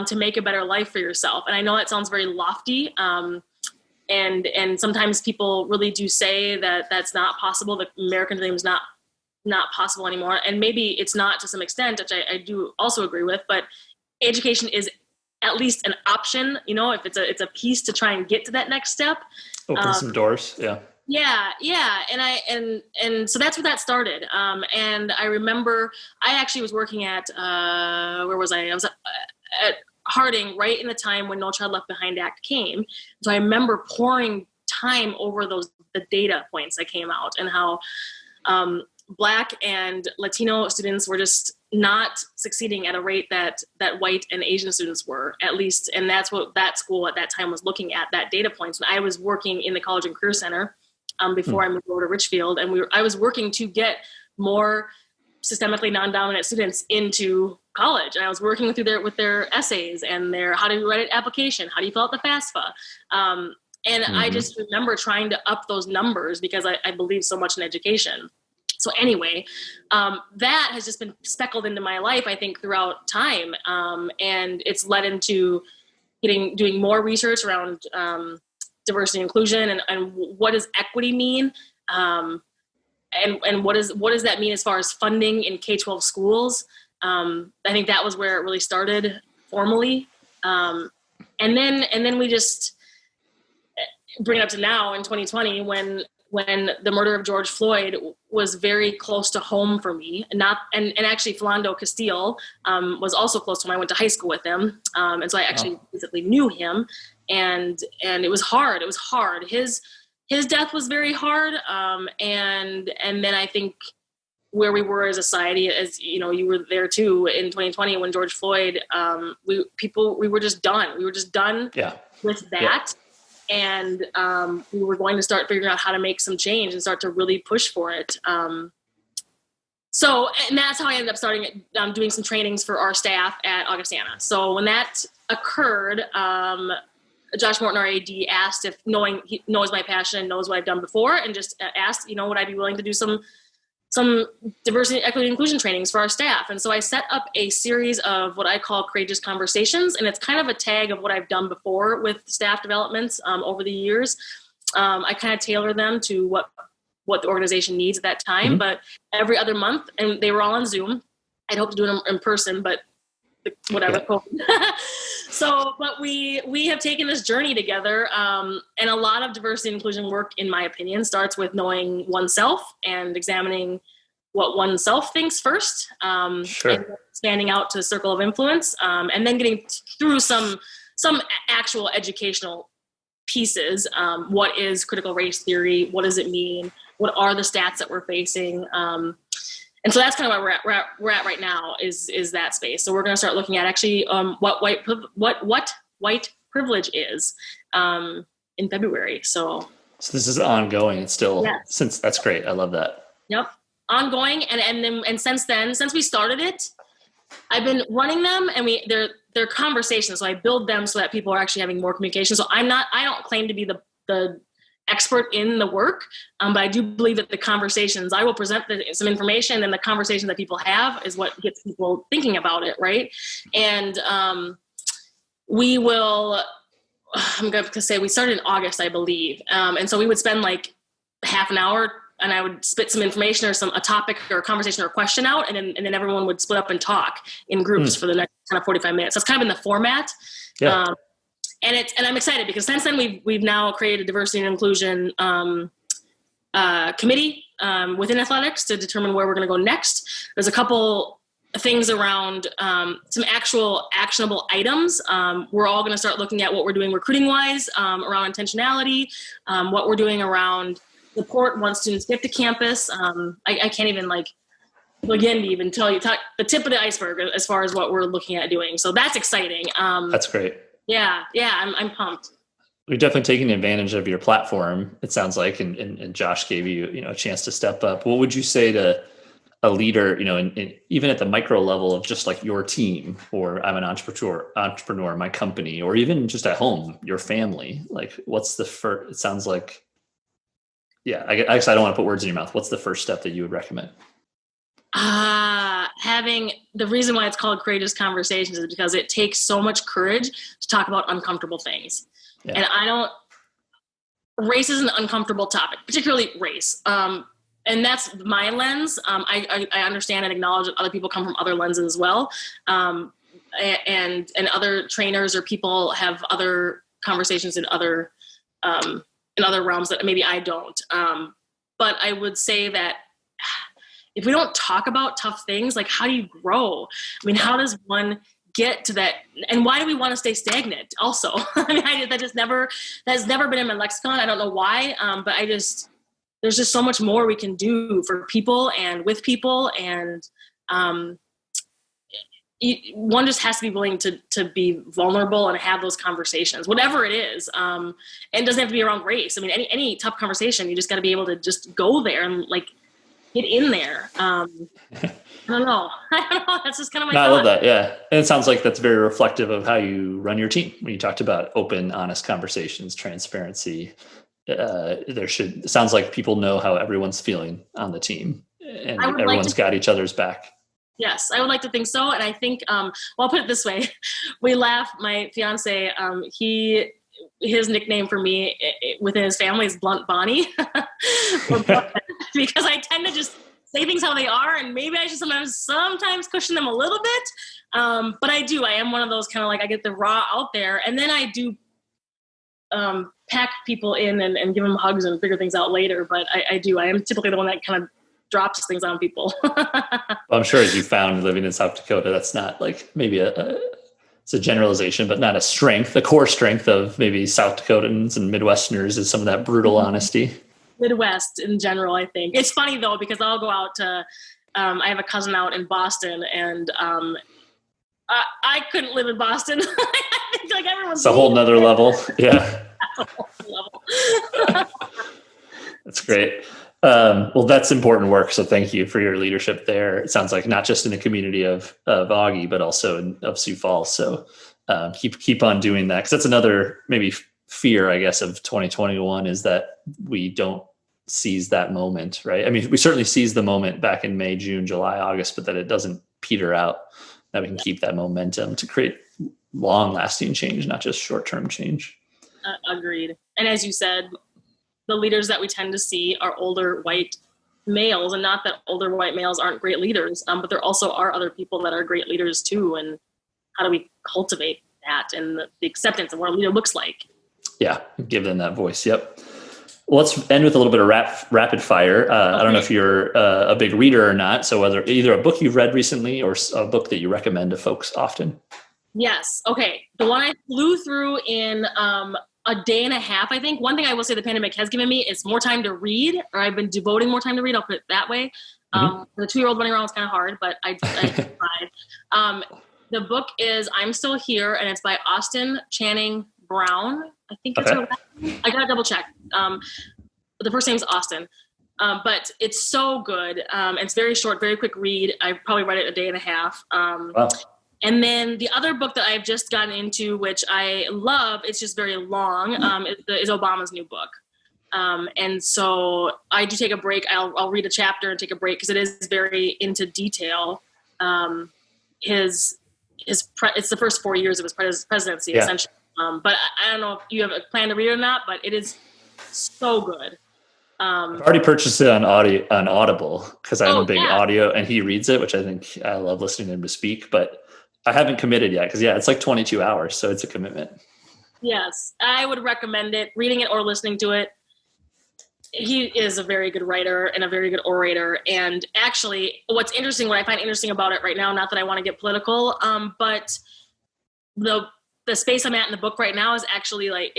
to make a better life for yourself. And I know that sounds very lofty. And sometimes people really do say that that's not possible. The American dream is not possible anymore. And maybe it's not to some extent, which I do also agree with, but education is at least an option, if it's a piece to try and get to that next step. Open some doors. Yeah. Yeah. And so that's where that started. And I remember I actually was working at, where was I? I was at Harding right in the time when No Child Left Behind Act came. So I remember pouring time over the data points that came out and how, Black and Latino students were just not succeeding at a rate that white and Asian students were, at least. And that's what that school at that time was looking at, that data points. And I was working in the College and Career Center before I moved over to Richfield. And I was working to get more systemically non-dominant students into college. And I was working with their essays and their how do you write an application? How do you fill out the FAFSA? And I just remember trying to up those numbers because I believe so much in education. So anyway, that has just been speckled into my life, I think, throughout time. And it's led into doing more research around diversity and inclusion and what does equity mean? And what does that mean as far as funding in K-12 schools? I think that was where it really started formally. And then we just bring it up to now in 2020 when the murder of George Floyd was very close to home for me, and actually Philando Castile was also close to home. I went to high school with him, and so I actually basically knew him, and it was hard. It was hard. His death was very hard, and then I think where we were as a society, as you were there too in 2020 when George Floyd, we were just done. We were just done with that. Yeah. And we were going to start figuring out how to make some change and start to really push for it. And that's how I ended up starting doing some trainings for our staff at Augustana. So when that occurred, Josh Morton, our AD, asked he knows my passion, knows what I've done before, and just asked, would I be willing to do some some diversity, equity, inclusion trainings for our staff. And so I set up a series of what I call courageous conversations. And it's kind of a tag of what I've done before with staff developments over the years. I kind of tailor them to what the organization needs at that time, but every other month, and they were all on Zoom. I'd hope to do them in person, but whatever. Yeah. So, but we have taken this journey together, and a lot of diversity and inclusion work, in my opinion, starts with knowing oneself and examining what oneself thinks first, and expanding out to the circle of influence, and then getting through some actual educational pieces. What is critical race theory? What does it mean? What are the stats that we're facing? And so that's kind of where we're at right now is that space. So we're going to start looking at actually what white privilege is in February. So this is ongoing. It's still since that's great. I love that. Yep, ongoing. And since we started it, I've been running them, and they're conversations. So I build them so that people are actually having more communication. So I don't claim to be the expert in the work, but I do believe that the conversations, I will present some information, and the conversation that people have is what gets people thinking about it, right? And we will, I'm going to say we started in August, I believe. And so we would spend like half an hour, and I would spit some information or a topic or a conversation or a question out, and then everyone would split up and talk in groups for the next kind of 45 minutes. That's kind of been the format. Yeah. And I'm excited because since then we've now created a diversity and inclusion committee within athletics to determine where we're going to go next. There's a couple things around some actual actionable items. We're all going to start looking at what we're doing recruiting wise around intentionality, what we're doing around support once students get to campus. I can't even begin to even tell you the tip of the iceberg as far as what we're looking at doing. So that's exciting. That's great. Yeah, I'm pumped. We're definitely taking advantage of your platform, it sounds like, and Josh gave you, a chance to step up. What would you say to a leader, in even at the micro level of just like your team, or I'm an entrepreneur, my company, or even just at home, your family? Like, what's the first? It sounds like, I guess I don't want to put words in your mouth. What's the first step that you would recommend? Having the reason why it's called courageous conversations is because it takes so much courage to talk about uncomfortable things. Yeah. And race is an uncomfortable topic, particularly race. And that's my lens. I understand and acknowledge that other people come from other lenses as well. And other trainers or people have other conversations in other realms that maybe I don't. But I would say that if we don't talk about tough things, like, how do you grow? I mean, how does one get to that? And why do we want to stay stagnant also? I mean, that has never been in my lexicon. I don't know why, but there's just so much more we can do for people and with people. And one just has to be willing to be vulnerable and have those conversations, whatever it is. And it doesn't have to be around race. I mean, any tough conversation, you just got to be able to just go there and get in there. I don't know. That's just kind of my thought. I love that. Yeah. And it sounds like that's very reflective of how you run your team. When you talked about open, honest conversations, transparency, it sounds like people know how everyone's feeling on the team, and everyone's got each other's back. Yes, I would like to think so. And I think, I'll put it this way. We laugh, my fiance, his nickname for me within his family is Blunt Bonnie, because I tend to just say things how they are, and maybe I should sometimes cushion them a little bit. But I am one of those kind of I get the raw out there, and then I do pack people in and give them hugs and figure things out later. But I am typically the one that kind of drops things on people. I'm sure, as you found living in South Dakota, that's not maybe it's a generalization, but not a strength. The core strength of maybe South Dakotans and Midwesterners is some of that brutal honesty. Midwest in general, I think. It's funny though, because I'll go out to, I have a cousin out in Boston, and I couldn't live in Boston. I think everyone's it's a whole nother level. Yeah. That's great. Well, that's important work. So thank you for your leadership there. It sounds like not just in the community of Augie, but also of Sioux Falls. So keep on doing that. Cause that's another maybe fear, I guess, of 2021 is that we don't seize that moment, right? I mean, we certainly seized the moment back in May, June, July, August, but that it doesn't peter out, that we can keep that momentum to create long-lasting change, not just short-term change. Agreed. And as you said, the leaders that we tend to see are older white males, and not that older white males aren't great leaders, but there also are other people that are great leaders too. And how do we cultivate that and the acceptance of what a leader looks like? Yeah, give them that voice. Yep. Well, let's end with a little bit of rapid fire. Okay. I don't know if you're a big reader or not. So whether either a book you've read recently or a book that you recommend to folks often. Yes. Okay. The one I flew through in a day and a half, I think. One thing I will say the pandemic has given me is more time to read, or I've been devoting more time to read. I'll put it that way. The 2-year-old running around was kind of hard, but I tried. The book is I'm Still Here, and it's by Austin Channing Brown. I think that's her name. I gotta double check. The first name's Austin. But it's so good. It's very short, very quick read. I probably read it a day and a half. Wow. And then the other book that I've just gotten into, which I love, it's just very long, is Obama's new book. And so I do take a break. I'll read a chapter and take a break because it is very into detail. It's the first 4 years of his presidency, essentially. But I don't know if you have a plan to read it or not, but it is so good. I've already purchased it on Audible because I'm a big audio, and he reads it, which I love listening to him to speak, but I haven't committed yet because it's like 22 hours. So it's a commitment. Yes. I would recommend it, reading it or listening to it. He is a very good writer and a very good orator. And actually what I find interesting about it right now, not that I want to get political, but the space I'm at in the book right now is actually like,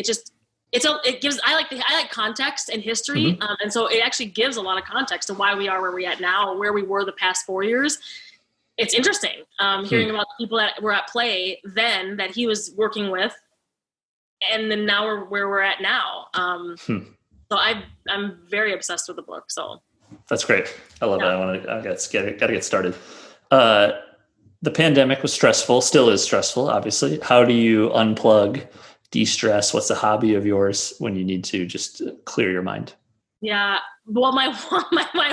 I like context and history. Mm-hmm. And so it actually gives a lot of context to why we are where we're at now, where we were the past 4 years. It's interesting hearing about the people that were at play then that he was working with, and then now we're where we're at now. So I'm very obsessed with the book. So that's great. I love it. I gotta get started. The pandemic was stressful, still is stressful, obviously. How do you unplug, de-stress? What's a hobby of yours when you need to just clear your mind? Yeah. Well, my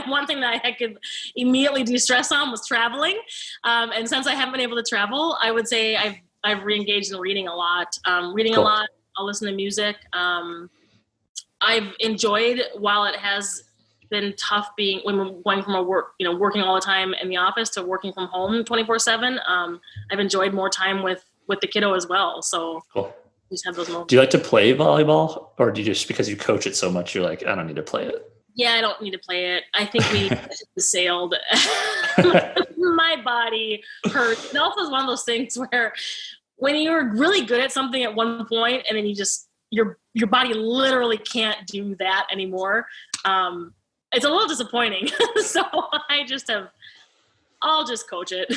one thing that I could immediately de-stress on was traveling. And since I haven't been able to travel, I would say I've re-engaged in reading a lot. Cool. A lot. I'll listen to music. I've enjoyed, while it has been tough when going from working all the time in the office to working from home 24/7. I've enjoyed more time with the kiddo as well. So cool. Just have those moments. Do you like to play volleyball, or do you just, because you coach it so much, you're like, I don't need to play it? Yeah, I don't need to play it. I think we sailed. My body hurts. It also is one of those things where when you're really good at something at one point and then you just, your body literally can't do that anymore. It's a little disappointing. So I'll just coach it.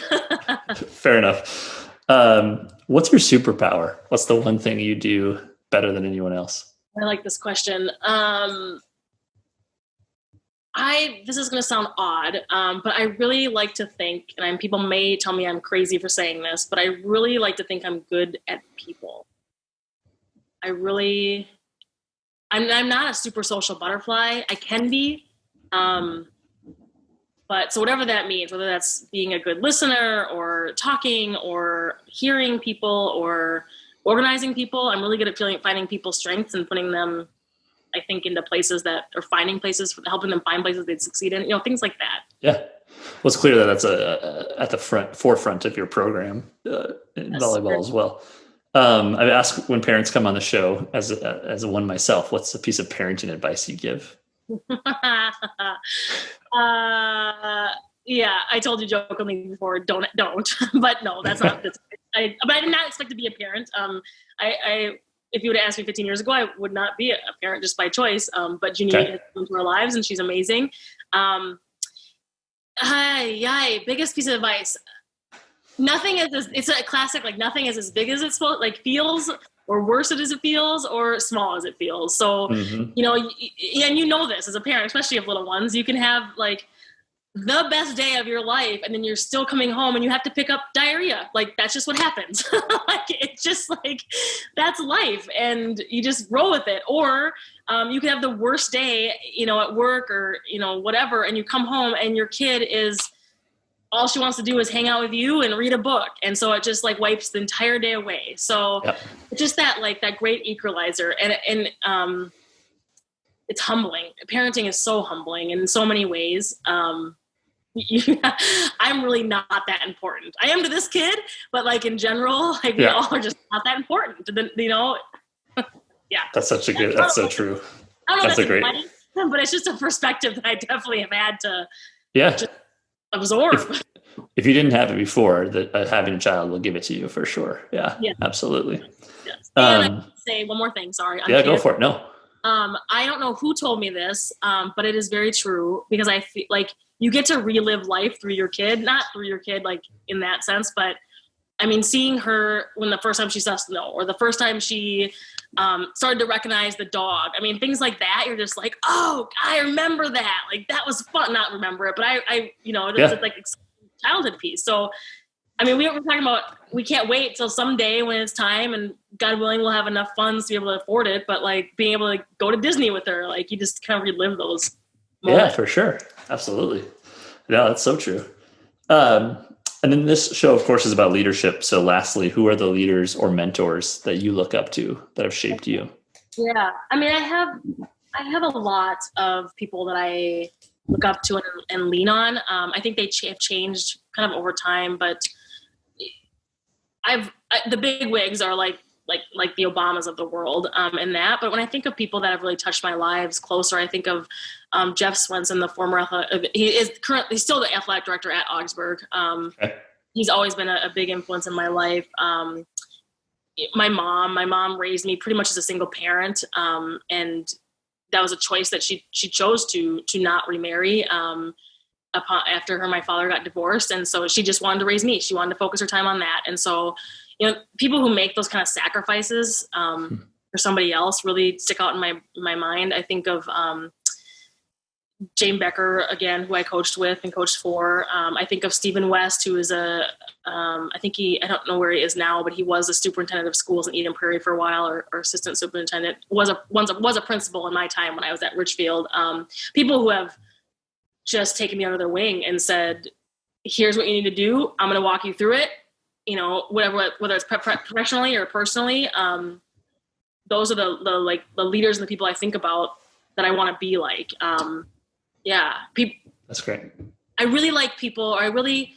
Fair enough. What's your superpower? What's the one thing you do better than anyone else? I like this question. This is going to sound odd, but I really like to think, and people may tell me I'm crazy for saying this, but I really like to think I'm good at people. I'm not a super social butterfly. I can be, but so whatever that means, whether that's being a good listener or talking or hearing people or organizing people, I'm really good at finding people's strengths and putting them, I think, into places helping them find places they'd succeed in, things like that. Yeah. Well, it's clear that that's at the forefront of your program in volleyball as well. I ask when parents come on the show, as one myself, what's a piece of parenting advice you give? Yeah, I told you jokingly before, don't, but no, that's not. But I did not expect to be a parent. If you would have asked me 15 years ago, I would not be a parent just by choice. But Junie has come into our lives, and she's amazing. Biggest piece of advice. Nothing is. It's a classic. Like, nothing is as big as it feels, or worse as it feels, or small as it feels. So and you know this as a parent, especially of little ones. You can have the best day of your life, and then you're still coming home and you have to pick up diarrhea. Like, that's just what happens. Like, it's just like, that's life, and you just roll with it. Or you could have the worst day, at work or, whatever, and you come home and your kid is, all she wants to do is hang out with you and read a book. And so it just like wipes the entire day away. So It's just that great equalizer. And it's humbling. Parenting is so humbling in so many ways. I'm really not that important. I am to this kid, but like in general, we all are just not that important. Yeah. That's so true. I don't know that's great, but it's just a perspective that I definitely have had to just absorb. If you didn't have it before, that having a child will give it to you for sure. Yeah. Absolutely. Yes. And I can say one more thing. Sorry. Go for it. No. I don't know who told me this, but it is very true, because I feel like you get to relive life through your kid, not through your kid, like in that sense, but I mean, seeing her when the first time she saw snow, or the first time she started to recognize the dog. I mean, things like that, you're just like, oh, I remember that. Like, that was fun. Not remember it, but it's like a childhood piece. So, I mean, we were talking about, we can't wait till someday when it's time, and God willing, we'll have enough funds to be able to afford it. But like being able to go to Disney with her, like you just kind of relive those moments. Yeah, for sure. Absolutely. No, that's so true. And then this show, of course, is about leadership. So lastly, who are the leaders or mentors that you look up to that have shaped you? Yeah. I mean, I have a lot of people that I look up to and lean on. I think they have changed kind of over time, but the big wigs are like the Obamas of the world, in that. But when I think of people that have really touched my lives closer, I think of Jeff Swenson, the former he's still the athletic director at Augsburg. He's always been a big influence in my life. My mom raised me pretty much as a single parent, and that was a choice that she chose to not remarry after my father got divorced, and so she just wanted to raise me. She wanted to focus her time on that, and so people who make those kind of sacrifices for somebody else really stick out in my mind. I think of Jane Becker, again, who I coached with and coached for. I think of Stephen West, who is I don't know where he is now, but he was a superintendent of schools in Eden Prairie for a while, or assistant superintendent, was a principal in my time when I was at Richfield. People who have just taken me under their wing and said, here's what you need to do. I'm going to walk you through it. Whether it's professionally or personally, those are the leaders and the people I think about that I want to be like. That's great. I really like people, or I really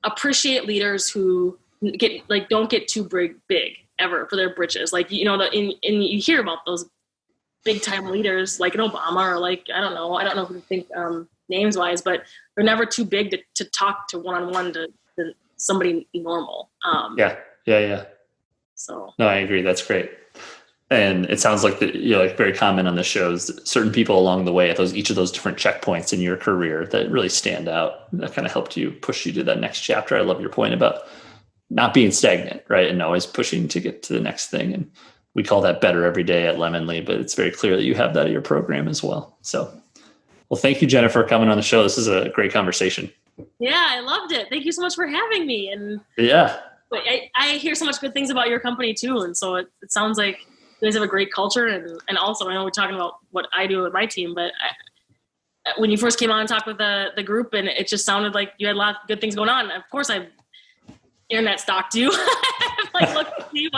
appreciate leaders who don't get too big ever for their britches. Like, and you hear about those big time leaders like an Obama, or like, I don't know who to think names wise, but they're never too big to talk to one-on-one to somebody normal. Yeah. So no, I agree. That's great. And it sounds like very common on the shows, certain people along the way at each of those different checkpoints in your career that really stand out, that kind of helped you push you to that next chapter. I love your point about not being stagnant, right? And always pushing to get to the next thing. And we call that better every day at Lemonly, but it's very clear that you have that at your program as well. So, well, thank you, Jennifer, for coming on the show. This is a great conversation. Yeah, I loved it. Thank you so much for having me. And I hear so much good things about your company too. And so it sounds like you guys have a great culture. And also, I know we're talking about what I do with my team, but when you first came on and talked with the group, and it just sounded like you had a lot of good things going on. Of course, I've internet stalked you, look to see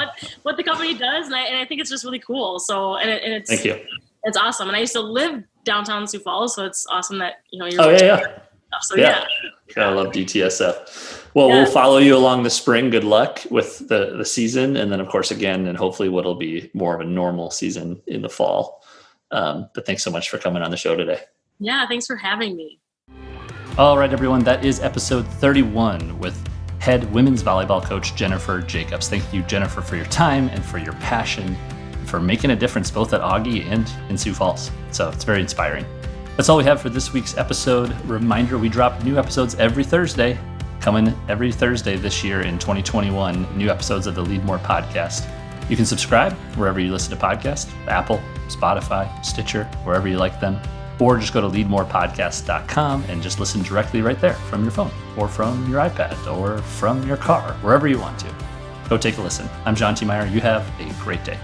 what the company does. And I think it's just really cool. So, it's, thank you. It's awesome. And I used to live downtown Sioux Falls. So it's awesome that, you're. Oh, yeah. So yeah. I love DTSF. Well, we'll follow you along the spring. Good luck with the season. And then, of course, again, and hopefully what'll be more of a normal season in the fall. But thanks so much for coming on the show today. Yeah, thanks for having me. All right, everyone. That is episode 31 with head women's volleyball coach Jennifer Jacobs. Thank you, Jennifer, for your time and for your passion, for making a difference both at Augie and in Sioux Falls. So it's very inspiring. That's all we have for this week's episode. Reminder, we drop new episodes every Thursday. Coming every Thursday this year in 2021, new episodes of the Leadmore podcast. You can subscribe wherever you listen to podcasts, Apple, Spotify, Stitcher, wherever you like them. or just go to leadmorepodcast.com and just listen directly right there from your phone or from your iPad or from your car, wherever you want to. Go take a listen. I'm John T. Meyer. You have a great day.